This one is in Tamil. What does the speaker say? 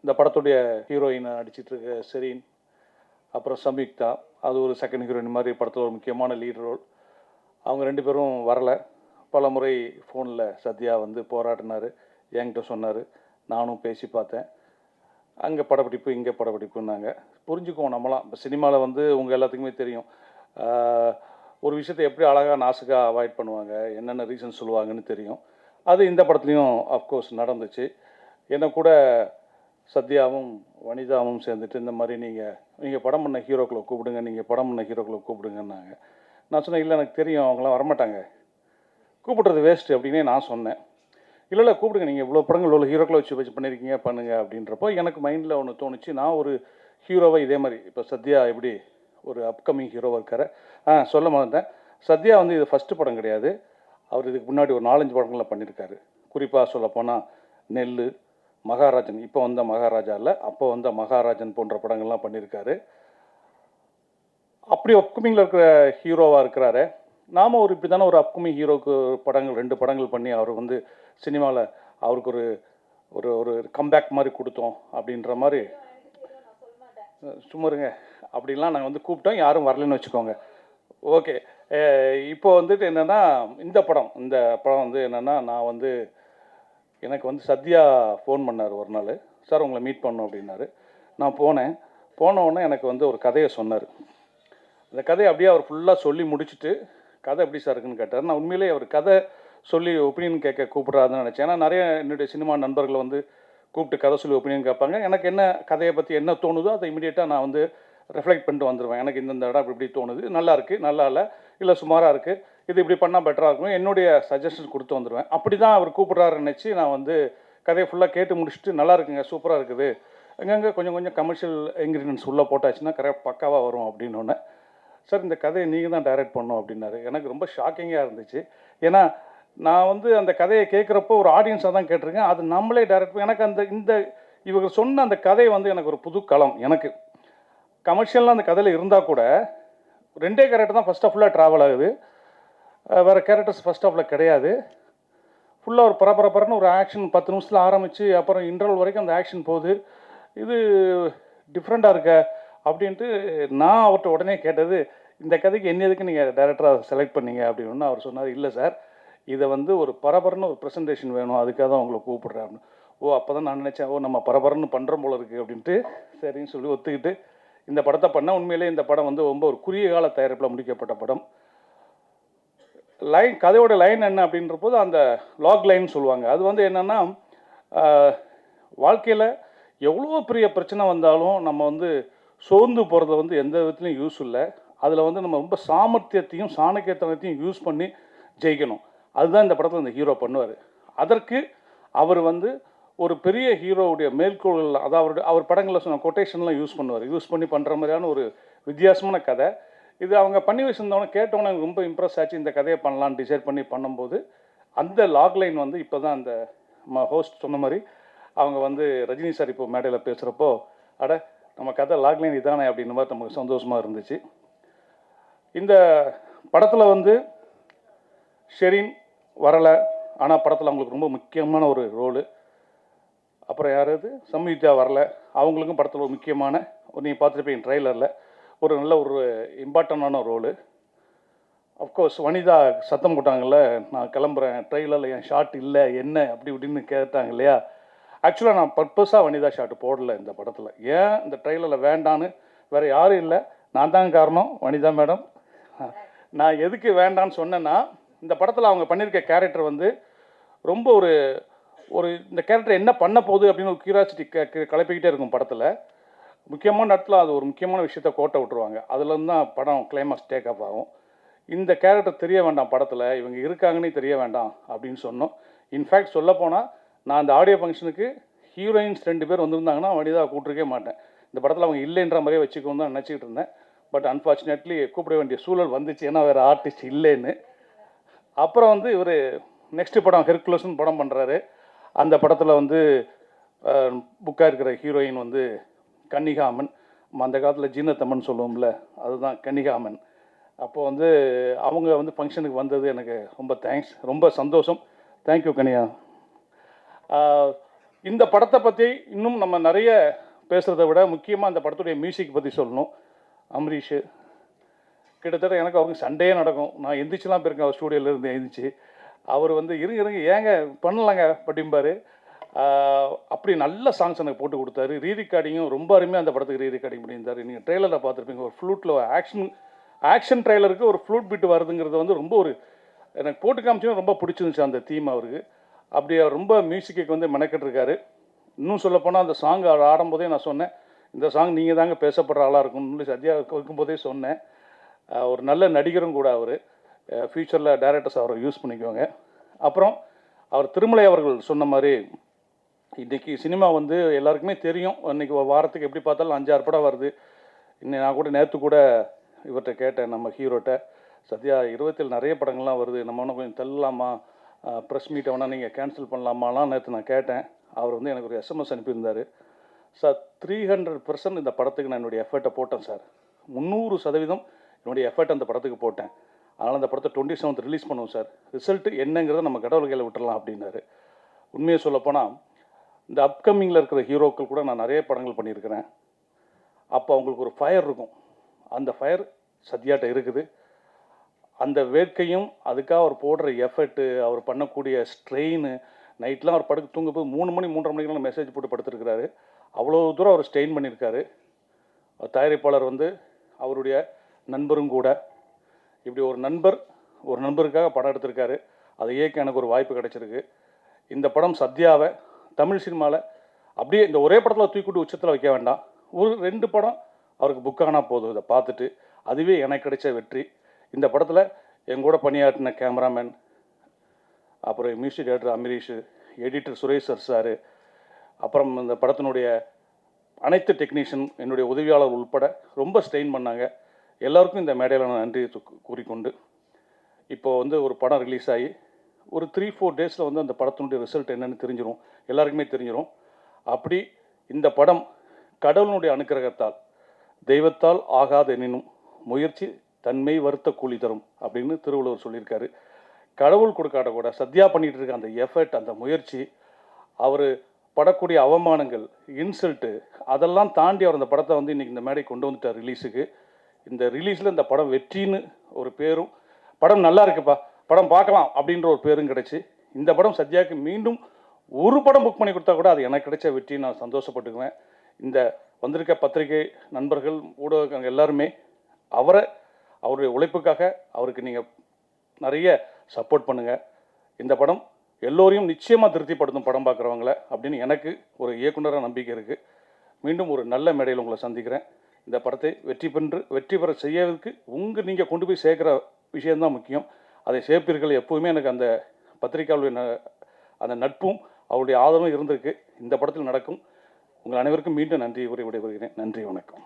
இந்த படத்துடைய ஹீரோயினை நடிச்சிட்ருக்க செரீன், அப்புறம் சம்யுக்தா, அது ஒரு செகண்ட் ஹீரோயின் மாதிரி படத்தில் ஒரு முக்கியமான லீட் ரோல். அவங்க 2 பேரும் வரலை. பல முறை ஃபோனில் சத்யா வந்து போராடினார், என்கிட்ட சொன்னார். நானும் பேசி பார்த்தேன். அங்கே படப்பிடிப்பு, இங்கே படப்பிடிப்புன்னாங்க. புரிஞ்சுக்குவோம் நம்மளாம். இப்போ சினிமாவில் வந்து உங்கள் எல்லாத்துக்குமே தெரியும். ஒரு விஷயத்தை எப்படி அழகாக நாசுக்காக அவாய்ட் பண்ணுவாங்க, என்னென்ன ரீசன் சொல்லுவாங்கன்னு தெரியும். அது இந்த படத்துலையும் அஃப்கோர்ஸ் நடந்துச்சு. என்ன கூட சத்யாவும் வனிதாவும் சேர்ந்துட்டு இந்த மாதிரி நீங்கள் படம் பண்ண ஹீரோக்களை கூப்பிடுங்க, நீங்கள் படம் பண்ண ஹீரோக்களை கூப்பிடுங்கன்னாங்க. நான் சொன்னேன், இல்லை எனக்கு தெரியும் அவங்களாம் வரமாட்டாங்க, கூப்பிடுறது வேஸ்ட்டு அப்படின்னே நான் சொன்னேன். இல்லை கூப்பிடுங்க, நீங்கள் இவ்வளோ படங்கள் இவ்வளோ ஹீரோக்களை வச்சு பண்ணியிருக்கீங்க, பண்ணுங்க அப்படின்றப்போ எனக்கு மைண்டில் ஒன்று தோணுச்சு. நான் ஒரு ஹீரோவை இதே மாதிரி இப்போ சத்யா எப்படி ஒரு அப்கமிங் ஹீரோவாக இருக்கார். சொல்ல மாட்டேன், சத்யா வந்து இது ஃபஸ்ட்டு படம் கிடையாது. அவர் இதுக்கு முன்னாடி ஒரு 4-5 படங்களில் பண்ணியிருக்காரு. குறிப்பாக சொல்லப்போனால் நெல், மகாராஜன், இப்போ வந்த மகாராஜா இல்லை, அப்போ வந்த மகாராஜன் போன்ற படங்கள்லாம் பண்ணியிருக்காரு. அப்படி அப்கமிங்கில் இருக்கிற ஹீரோவாக இருக்கிறாரு. நாம் ஒரு இப்படி தானே ஒரு அப்கமிங் ஹீரோவுக்கு படங்கள் 2 படங்கள் பண்ணி அவர் வந்து சினிமாவில் அவருக்கு ஒரு ஒரு ஒரு கம்பேக் மாதிரி கொடுத்தோம் அப்படின்ற மாதிரி. சும்மா இருங்க, அப்படின்லாம் நாங்கள் வந்து கூப்பிட்டோம், யாரும் வரலன்னு வச்சுக்கோங்க. ஓகே, இப்போ வந்துட்டு என்னென்னா இந்த படம் வந்து என்னென்னா, நான் வந்து எனக்கு வந்து சத்யா ஃபோன் பண்ணார் ஒரு நாள். சார் உங்களை மீட் பண்ணோம் அப்படின்னாரு. நான் போனவுடனே எனக்கு வந்து ஒரு கதையை சொன்னார். அந்த கதையை அப்படியே அவர் ஃபுல்லாக சொல்லி முடிச்சுட்டு, கதை எப்படி சார் இருக்குன்னு கேட்டார். நான் உண்மையிலேயே அவர் கதை சொல்லி ஒப்பீனியன் கேட்க கூப்பிட்றாருன்னு நினச்சேன். ஏன்னா நிறைய என்னுடைய சினிமா நண்பர்கள் வந்து கூப்பிட்டு கதை சொல்லி ஒப்பீனியன் கேட்பாங்க. எனக்கு என்ன கதையை பற்றி என்ன தோணுதோ அதை இமீடியட்டாக நான் வந்து ரெஃப்ளெக்ட் பண்ணிட்டு வந்துடுவேன். எனக்கு இந்த இடம் இப்படி தோணுது, நல்லா இருக்குது, நல்லா இல்லை சுமாராக இருக்குது, இது இப்படி பண்ணால் பெட்டராக இருக்கும், என்னுடைய சஜஷன் கொடுத்து வந்துடுவேன். அப்படி தான் அவர் கூப்பிட்றாருன்னு நினச்சி நான் வந்து கதையை ஃபுல்லாக கேட்டு முடிச்சுட்டு, நல்லா இருக்குங்க, சூப்பராக இருக்குது, அங்கங்கே கொஞ்சம் கமர்ஷியல் இன்க்ரீடியன்ஸ் உள்ளே போட்டாச்சுன்னா கரெக்டாக பக்காவாக வரும் அப்படின்னு. சார் இந்த கதையை நீங்கள் தான் டைரக்ட் பண்ணணும் அப்படின்னாரு. எனக்கு ரொம்ப ஷாக்கிங்காக இருந்துச்சு. ஏன்னா நான் வந்து அந்த கதையை கேட்குறப்போ ஒரு ஆடியன்ஸாக தான் கேட்டிருக்கேன். அது நம்மளே டைரக்ட் எனக்கு இவங்க சொன்ன அந்த கதை வந்து எனக்கு ஒரு புது களம். எனக்கு கமர்ஷியலாக அந்த கதையில் இருந்தால் கூட 2 கேரக்டர் தான் ஃபஸ்ட் ஆஃபில் ட்ராவல் ஆகுது. வேறு கேரக்டர்ஸ் ஃபஸ்ட் ஆஃபில் கிடையாது. ஃபுல்லாக ஒரு பரபரன்னு ஒரு ஆக்ஷன் 10 நிமிஷத்தில் ஆரம்பித்து அப்புறம் இன்டர்வல் வரைக்கும் அந்த ஆக்ஷன் போகுது. இது டிஃப்ரெண்ட்டாக இருக்க அப்படின்ட்டு நான் அவர்கிட்ட உடனே கேட்டது, இந்த கதைக்கு என்ன எதுக்கு நீங்கள் டைரக்டராக செலக்ட் பண்ணீங்க அப்படின்னு. அவர் சொன்னார், இல்லை சார், இதை வந்து ஒரு பரபரன்னு ஒரு ப்ரெசன்டேஷன் வேணும், அதுக்காக தான் உங்களை கூப்பிட்றேன் அப்படின்னு. ஓ, அப்போ தான் நான் நினச்சேன், ஓ நம்ம பரபரன்னு பண்ணுறோம் போல இருக்குது அப்படின்ட்டு சரின்னு சொல்லி ஒத்துக்கிட்டு இந்த படத்தை பண்ணால். உண்மையிலே இந்த படம் வந்து ரொம்ப ஒரு குறுகிய கால தயாரிப்பில் முடிக்கப்பட்ட படம். கதையோட லைன் என்ன அப்படின்ற போது அந்த லாக் லைன் சொல்லுவாங்க. அது வந்து என்னென்னா, வாழ்க்கையில் எவ்வளோ பெரிய பிரச்சனை வந்தாலும் நம்ம வந்து சோர்ந்து போகிறதுல வந்து எந்த விதத்துலையும் யூஸ் இல்லை. அதில் வந்து நம்ம ரொம்ப சாமர்த்தியத்தையும் சாணக்கியத்தனத்தையும் யூஸ் பண்ணி ஜெயிக்கணும். அதுதான் இந்த படத்தில் இந்த ஹீரோ பண்ணுவார். அதற்கு அவர் வந்து ஒரு பெரிய ஹீரோவுடைய மேற்கோள்கள், அதாவது அவர் படங்களில் சொன்ன கொட்டேஷன்லாம் யூஸ் பண்ணி பண்ணுற மாதிரியான ஒரு வித்தியாசமான கதை இது. அவங்க பண்ணி வச்சுருந்தவங்க கேட்டவொன்னே எனக்கு ரொம்ப இம்ப்ரெஸ் ஆச்சு. இந்த கதையை பண்ணலான்னு டிசைட் பண்ணி பண்ணும்போது அந்த லாக் லைன் வந்து இப்போ தான் அந்த ஹோஸ்ட் சொன்ன மாதிரி அவங்க வந்து ரஜினி சார் இப்போ மேடையில் பேசுகிறப்போ, அட நம்ம கதை லாக் லைன் இதானே அப்படின்ற மாதிரி நமக்கு சந்தோஷமாக இருந்துச்சு. இந்த படத்தில் வந்து ஷெரீன் வரலை, ஆனால் படத்தில் அவங்களுக்கு ரொம்ப முக்கியமான ஒரு ரோலு. அப்புறம் யாராவது சம்யுக்தா வரலை, அவங்களுக்கும் படத்தில் ஒரு முக்கியமான நீங்கள் பார்த்துருப்பீங்க ட்ரெய்லரில் ஒரு நல்ல ஒரு இம்பார்ட்டண்டான ரோலு. அஃப்கோர்ஸ் வனிதா சத்தம் போட்டாங்கல்ல, நான் கிளம்புறேன், ட்ரெய்லரில் என் ஷாட் இல்லை என்ன அப்படி இப்படின்னு கேட்டாங்க இல்லையா. ஆக்சுவலாக நான் பர்பஸாக வனிதா ஷாட் போடலை இந்த படத்தில். ஏன் இந்த ட்ரெய்லரில் வேண்டான்னு வேறு யாரும் இல்லை, நான் தான் காரணம், வனிதா மேடம். நான் எதுக்கு வேண்டான்னு சொன்னேன்னா, இந்த படத்தில் அவங்க பண்ணியிருக்க கேரக்டர் வந்து ரொம்ப ஒரு இந்த கேரக்டர் என்ன பண்ண போகுது அப்படின்னு ஒரு கியூரியாசிட்டி கிளப்பிக்கிட்டே இருக்கும் படத்தில். முக்கியமான இடத்துல அது ஒரு முக்கியமான விஷயத்த கோட்டை விட்டுருவாங்க. அதுலேருந்து தான் படம் கிளைமாக்ஸ் டேக் ஆஃப் ஆகும். இந்த கேரக்டர் தெரிய வேண்டாம் படத்தில், இவங்க இருக்காங்கன்னே தெரிய வேண்டாம் அப்படின்னு சொன்னோம். இன்ஃபேக்ட் சொல்லப்போனால் நான் அந்த ஆடியோ ஃபங்க்ஷனுக்கு ஹீரோயின்ஸ் 2 பேர் வந்திருந்தாங்கன்னா வனிதா கூப்பிட்ருக்கே மாட்டேன். இந்த படத்தில் அவங்க இல்லைன்ற மாதிரியே வச்சுக்கோன்னு தான் நினச்சிக்கிட்டு இருந்தேன். பட் அன்ஃபார்ச்சுனேட்லி கூப்பிட வேண்டிய சூழல் வந்துச்சு, ஏன்னா வேறு ஆர்டிஸ்ட் இல்லைன்னு. அப்புறம் வந்து இவர் நெக்ஸ்ட்டு படம் ஹெர்குலஸ்னு படம் பண்ணுறாரு. அந்த படத்தில் வந்து புக்காக இருக்கிற ஹீரோயின் வந்து கன்னிகாமன். அந்த காலத்தில் ஜீனத்தம்மன் சொல்லுவோம்ல, அதுதான் கன்னிகாமன். அப்போது வந்து அவங்க வந்து ஃபங்க்ஷனுக்கு வந்தது எனக்கு ரொம்ப தேங்க்ஸ், ரொம்ப சந்தோஷம். தேங்க்யூ கனியா. இந்த படத்தை பற்றி இன்னும் நம்ம நிறைய பேசுகிறத விட முக்கியமாக இந்த படத்துடைய மியூசிக் பற்றி சொல்லணும். அமரீஷ் கிட்டத்தட்ட எனக்கு அவருக்கு சண்டையே நடக்கும். நான் எந்திரிச்சுலாம் போயிருக்கேன் அவர் ஸ்டூடியோலேருந்து எழுந்திரிச்சு. அவர் வந்து இருங்க ஏங்க பண்ணலாங்க அப்படிம்பார். அப்படி நல்ல சாங்ஸ் எனக்கு போட்டு கொடுத்தாரு. ரீரெக்கார்டிங்கும் ரொம்ப அருமையாக அந்த படத்துக்கு ரீரெக்கார்டிங் பண்ணியிருந்தார். நீங்கள் ட்ரெய்லரில் பார்த்துருப்பீங்க, ஒரு ஃப்ளூட்டில் ஆக்ஷன் ட்ரெய்லருக்கு ஒரு ஃப்ளூட் பீட் வருதுங்கிறது வந்து ரொம்ப ஒரு எனக்கு போட்டு காமிச்சுன்னா ரொம்ப பிடிச்சிருந்துச்சு அந்த தீம் அவருக்கு. அப்படி அவர் ரொம்ப மியூசிக்கு வந்து மெனக்கெட்டுருக்காரு. இன்னும் சொல்லப்போனால் அந்த சாங் அவர் ஆடும்போதே நான் சொன்னேன், இந்த சாங் நீங்கள் தாங்க பேசப்படுற ஆளாக இருக்கும்னு சத்யா இருக்கும்போதே சொன்னேன். ஒரு நல்ல நடிகரும் கூட அவர். ஃப்யூச்சரில் டைரக்டர்ஸ் அவரை யூஸ் பண்ணிக்குவாங்க. அப்புறம் அவர் திருமலை அவர்கள் சொன்ன மாதிரி இன்றைக்கி சினிமா வந்து எல்லாருக்குமே தெரியும். இன்றைக்கி ஒரு வாரத்துக்கு எப்படி பார்த்தாலும் 5-6 படம் வருது. இன்னும் நான் கூட நேற்று கூட இவர்கிட்ட கேட்டேன், நம்ம ஹீரோட்ட, சத்யா 27 நிறைய படங்கள்லாம் வருது, நம்ம இன்னும் கொஞ்சம் தள்ளலாமா, ப்ரெஸ் மீட்டை வேணால் நீங்கள் கேன்சல் பண்ணலாமாலாம் நேற்று நான் கேட்டேன். அவர் வந்து எனக்கு ஒரு எஸ்எம்எஸ் அனுப்பியிருந்தார். சார் 300% இந்த படத்துக்கு நான் என்னுடைய எஃபர்ட்டை போட்டேன் சார். 300% என்னுடைய எஃபர்ட் அந்த படத்துக்கு போட்டேன். அதனால் அந்த படத்தை 27th ரிலீஸ் பண்ணுவோம் சார். ரிசல்ட்டு என்னங்கிறத நம்ம கடவுள் கையில் விட்டுடலாம் அப்படின்னாரு. உண்மையை சொல்லப்போனால் இந்த அப்கமிங்கில் இருக்கிற ஹீரோக்கள் கூட நான் நிறைய படங்கள் பண்ணியிருக்கிறேன். அப்போ அவங்களுக்கு ஒரு ஃபயர் இருக்கும். அந்த ஃபயர் சத்யாட்ட இருக்குது. அந்த வேட்கையும் அதுக்காக அவர் போடுற எஃபர்ட்டு, அவர் பண்ணக்கூடிய ஸ்ட்ரெயின், நைட்லாம் அவர் படுக்க தூங்கும்போது 3 மணி 3:30 மணிக்கெல்லாம் மெசேஜ் போட்டு படுத்துருக்கிறாரு. அவ்வளோ தூரம் அவர் ஸ்ட்ரெயின் பண்ணியிருக்காரு. தயாரிப்பாளர் வந்து அவருடைய நண்பரும் கூட. இப்படி ஒரு நண்பருக்காக படம் எடுத்திருக்காரு. அதை இயக்க எனக்கு ஒரு வாய்ப்பு கிடைச்சிருக்கு. இந்த படம் சத்யாவை தமிழ் சினிமாவில் அப்படியே இந்த ஒரே படத்தில் தூக்கிட்டு உச்சத்தில் வைக்க வேண்டாம். ஒரு 2 படம் அவருக்கு புக் ஆனால் போதும். இதை பார்த்துட்டு அதுவே எனக்கு கிடைச்ச வெற்றி. இந்த படத்தில் எங்கூட பணியாற்றின கேமராமேன், அப்புறம் music director Amrish, editor Suresh sir, அப்புறம் இந்த படத்தினுடைய அனைத்து டெக்னீஷியன், என்னுடைய உதவியாளர் உள்பட ரொம்ப ஸ்ட்ரெயின் பண்ணாங்க. எல்லாருக்கும் இந்த மேடையில் நான் நன்றி கூறிக்கொண்டு, இப்போது வந்து ஒரு படம் ரிலீஸ் ஆகி ஒரு 3-4 டேஸில் வந்து அந்த படத்தினுடைய ரிசல்ட் என்னென்னு தெரிஞ்சிடும், எல்லாருக்குமே தெரிஞ்சிடும். அப்படி இந்த படம் கடவுளுடைய அனுக்கிரகத்தால், தெய்வத்தால் ஆகாத எனினும் முயற்சி தன்மை வருத்த கூலி தரும் அப்படின்னு திருவள்ளுவர் சொல்லியிருக்காரு. கடவுள் கொடுக்காட்ட கூட சத்யா பண்ணிகிட்டு இருக்க அந்த எஃபர்ட், அந்த முயற்சி, அவர் படக்கூடிய அவமானங்கள், இன்சல்ட்டு, அதெல்லாம் தாண்டி அவர் அந்த படத்தை வந்து இன்றைக்கி இந்த மேடை கொண்டு வந்துட்டார் ரிலீஸுக்கு. இந்த ரிலீஸில் இந்த படம் வெற்றின்னு ஒரு பேரும், படம் நல்லா இருக்குப்பா, படம் பார்க்கலாம் அப்படின்ற ஒரு பேரும் கிடச்சி, இந்த படம் சத்யாவுக்கு மீண்டும் ஒரு படம் புக் பண்ணி கொடுத்தா கூட அது எனக்கு கிடைச்ச வெற்றி, நான் சந்தோஷப்பட்டுக்குவேன். இந்த வந்திருக்க பத்திரிகை நண்பர்கள், ஊடகங்கள் எல்லாருமே அவருடைய உழைப்புக்காக அவருக்கு நீங்கள் நிறைய சப்போர்ட் பண்ணுங்கள். இந்த படம் எல்லோரையும் நிச்சயமாக திருப்திப்படுத்தும் படம் பார்க்குறவங்கள அப்படின்னு எனக்கு ஒரு இயக்குனராக நம்பிக்கை இருக்குது. மீண்டும் ஒரு நல்ல மேடையில் உங்களை சந்திக்கிறேன். இந்த படத்தை வெற்றி பெற செய்யறதுக்கு நீங்கள் கொண்டு போய் சேர்க்குற விஷயந்தான் முக்கியம். அதை சேர்ப்பீர்கள். எப்போவுமே எனக்கு அந்த பத்திரிகையாளருடைய அந்த நட்பும் அவருடைய ஆதரவும் இருந்திருக்கு. இந்த படத்தில் நடக்கும். உங்கள் அனைவருக்கும் மீண்டும் நன்றி கூறி விடைபெறுகிறேன். நன்றி, வணக்கம்.